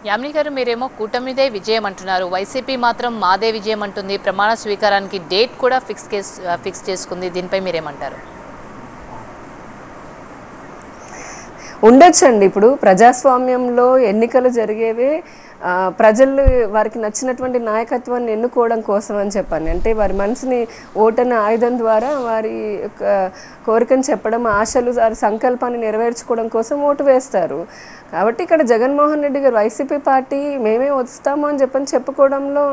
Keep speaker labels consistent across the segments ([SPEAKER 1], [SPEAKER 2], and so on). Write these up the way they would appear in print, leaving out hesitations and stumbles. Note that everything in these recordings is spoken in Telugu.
[SPEAKER 1] యామిని గారు మీరేమో కూటమిదే విజయం అంటున్నారు. వైసీపీ మాత్రం మాదే విజయం అంటుంది. ప్రమాణ స్వీకారానికి డేట్ కూడా ఫిక్స్ చేసుకుంది. దీనిపై మీరేమంటారు?
[SPEAKER 2] ఉండొచ్చండి. ఇప్పుడు ప్రజాస్వామ్యంలో ఎన్నికలు జరిగేవే ప్రజలు వారికి నచ్చినటువంటి నాయకత్వాన్ని ఎన్నుకోవడం కోసం అని చెప్పాను. అంటే వారి మనసుని ఓటన్న ఆయుధం ద్వారా వారి యొక్క కోరికను చెప్పడం, ఆశలు, వారి సంకల్పాన్ని నెరవేర్చుకోవడం కోసం ఓటు వేస్తారు. కాబట్టి ఇక్కడ జగన్మోహన్ రెడ్డి గారు వైసీపీ పార్టీ మేమే వస్తాము అని చెప్పుకోవడంలో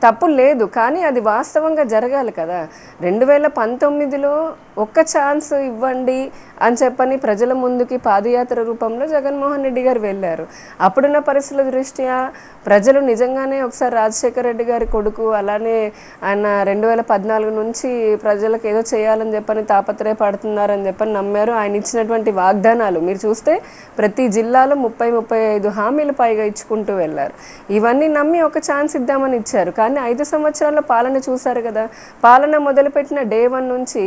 [SPEAKER 2] తప్పు లేదు. కానీ అది వాస్తవంగా జరగాలి కదా. 2019లో ఒక్క ఛాన్స్ ఇవ్వండి అని చెప్పని ప్రజల ముందుకి పాదయాత్ర రూపంలో జగన్మోహన్ రెడ్డి గారు వెళ్ళారు. అప్పుడున్న పరిస్థితుల దృష్ట్యా ప్రజలు నిజంగానే ఒకసారి రాజశేఖర రెడ్డి గారి కొడుకు, అలానే ఆయన 2014 నుంచి ప్రజలకు ఏదో చేయాలని చెప్పని తాపత్రయపడుతున్నారని చెప్పని నమ్మారు. ఆయన ఇచ్చినటువంటి వాగ్దానాలు మీరు చూస్తే ప్రతి జిల్లాలో 30-35 హామీలు పైగా ఇచ్చుకుంటూ వెళ్ళారు. ఇవన్నీ నమ్మి ఒక ఛాన్స్ ఇద్దామని ఇచ్చారు. కానీ 5 సంవత్సరాల పాలన చూశారు కదా. పాలన మొదలుపెట్టిన డే 1 నుంచి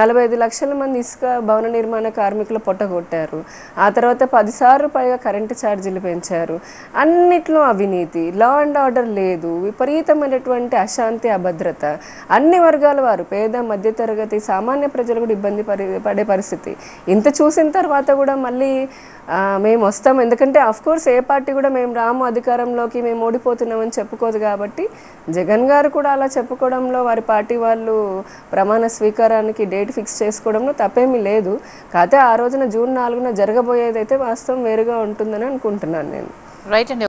[SPEAKER 2] 45 లక్షల మంది ఇసుక భవన నిర్మాణ కార్మికులు పొట్టగొట్టారు. ఆ తర్వాత 10 సార్లు పైగా కరెంటు ఛార్జీలు పెంచారు. అన్నిట్లో అవినీతి, లా అండ్ ఆర్డర్ లేదు, విపరీతమైనటువంటి అశాంతి, అభద్రత, అన్ని వర్గాల వారు, పేద మధ్యతరగతి సామాన్య ప్రజలు కూడా ఇబ్బంది పడే పరిస్థితి. ఇంత చూసిన తర్వాత కూడా మళ్ళీ మేము వస్తాం, ఎందుకంటే అఫ్కోర్స్ ఏ పార్టీ కూడా మేము రాము అధికారంలోకి, మేము ఓడిపోతున్నామని చెప్పుకోదు. కాబట్టి జగన్ గారు కూడా అలా చెప్పుకోవడంలో, వారి పార్టీ వాళ్ళు ప్రమాణ స్వీకారానికి డేట్ ఫిక్స్ చేసుకోవడంలో తప్పేమీ లేదు. కాకపోతే ఆ రోజున జూన్ 4న జరగబోయేదైతే వాస్తవం వేరుగా ఉంటుందని అనుకుంటున్నాను నేను.
[SPEAKER 1] రైట్ అండి.